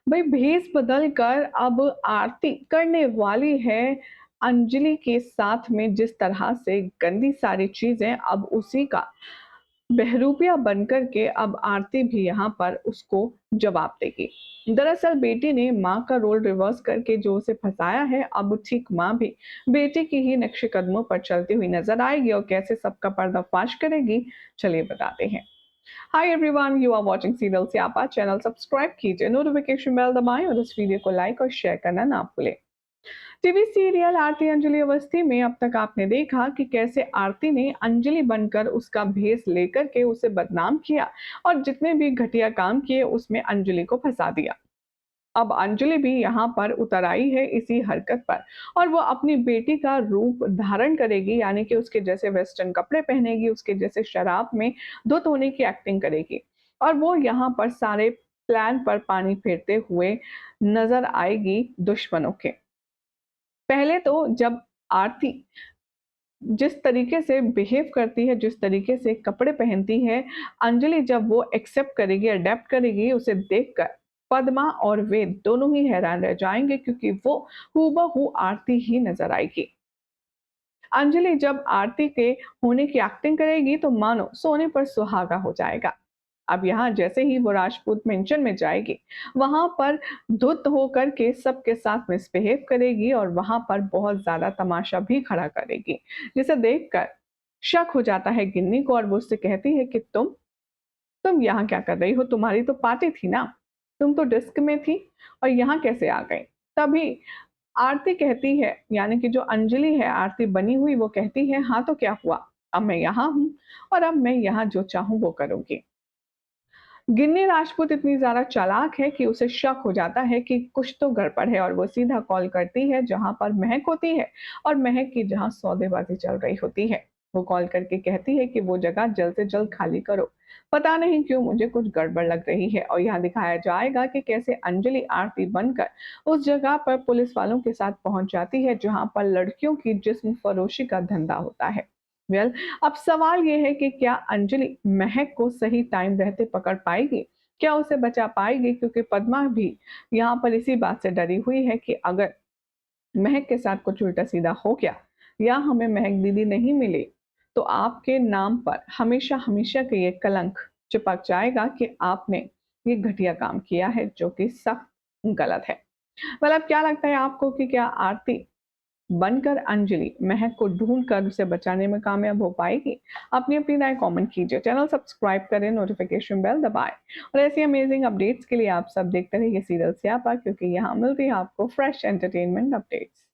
भाई भेस बदल कर अब आरती करने वाली है अंजलि के साथ में। जिस तरह से गंदी सारी चीजें, अब उसी का बहरूपिया बनकर के अब आरती भी यहाँ पर उसको जवाब देगी। दरअसल बेटी ने माँ का रोल रिवर्स करके जो उसे फंसाया है, अब ठीक माँ भी बेटी की ही नक्शे कदमों पर चलती हुई नजर आएगी और कैसे सबका पर्दाफाश करेगी, चलिए बताते हैं। Hi everyone, you are watching serial Syapa. Channel subscribe कीजिए, नोटिफिकेशन बेल दबाएं और इस वीडियो को लाइक और शेयर करना ना भूलें। टीवी सीरियल आरती अंजलि अवस्थी में अब तक आपने देखा कि कैसे आरती ने अंजलि बनकर उसका भेस लेकर के उसे बदनाम किया और जितने भी घटिया काम किए उसमें अंजलि को फंसा दिया। अब अंजलि भी यहाँ पर उतर आई है इसी हरकत पर, और वो अपनी बेटी का रूप धारण करेगी, यानी कि उसके जैसे वेस्टर्न कपड़े पहनेगी, उसके जैसे शराब में धुत होने की एक्टिंग करेगी और वो यहाँ पर सारे प्लान पर पानी फेरते हुए नजर आएगी दुश्मनों के। पहले तो जब आरती जिस तरीके से बिहेव करती है, जिस तरीके से कपड़े पहनती है, अंजलि जब वो एक्सेप्ट करेगी, अडेप्ट करेगी, उसे देखकर पद्मा और वेद दोनों ही हैरान रह जाएंगे, क्योंकि वो हूबहू आरती ही नजर आएगी। अंजलि जब आरती के होने की एक्टिंग करेगी तो मानो सोने पर सुहागा हो जाएगा। अब यहाँ जैसे ही वो राजपूत मेंशन में जाएगी, वहां पर धुत होकर के सबके साथ मिसबिहेव करेगी और वहां पर बहुत ज्यादा तमाशा भी खड़ा करेगी, जिसे देखकर शक हो जाता है गिन्नी को और वो उससे कहती है कि तुम यहाँ क्या कर रही हो? तुम्हारी तो पार्टी थी ना, तुम तो डिस्क में थी और यहाँ कैसे आ गई? तभी आरती कहती है, यानी कि जो अंजलि है आरती बनी हुई, वो कहती है, हाँ तो क्या हुआ, अब मैं यहाँ हूँ और अब मैं यहाँ जो चाहूँ वो करूंगी। गिन्नी राजपूत इतनी ज्यादा चालाक है कि उसे शक हो जाता है कि कुछ तो गड़बड़ है और वो सीधा कॉल करती है जहां पर महक होती है और महक की जहां सौदेबाजी चल रही होती है। वो कॉल करके कहती है कि वो जगह जल्द से जल्द खाली करो, पता नहीं क्यों मुझे कुछ गड़बड़ लग रही है। और यहाँ दिखाया जाएगा कि कैसे अंजलि आरती बनकर उस जगह पर पुलिस वालों के साथ पहुंच जाती है जहां पर लड़कियों की जिस्म फरोशी का धंधा होता है। वेल, अब सवाल ये है कि क्या अंजलि महक को सही टाइम रहते पकड़ पाएगी? क्या उसे बचा पाएगी? क्योंकि पद्मा भी यहाँ पर इसी बात से डरी हुई है कि अगर महक के साथ कुछ उल्टा सीधा हो गया या हमें महक दीदी नहीं मिली, तो आपके नाम पर हमेशा हमेशा के ये कलंक चिपक जाएगा कि आपने ये घटिया काम किया है, जो कि सख्त गलत है। मतलब क्या लगता है आपको कि क्या आरती बनकर अंजलि महक को ढूंढ कर उसे बचाने में कामयाब हो पाएगी? अपनी अपनी राय कमेंट कीजिए, चैनल सब्सक्राइब करें, नोटिफिकेशन बेल दबाएं और ऐसी अमेजिंग अपडेट्स के लिए आप सब देखते रहिए सीरियल स्यापा, क्योंकि यहाँ मिलती है आपको फ्रेश एंटरटेनमेंट अपडेट्स।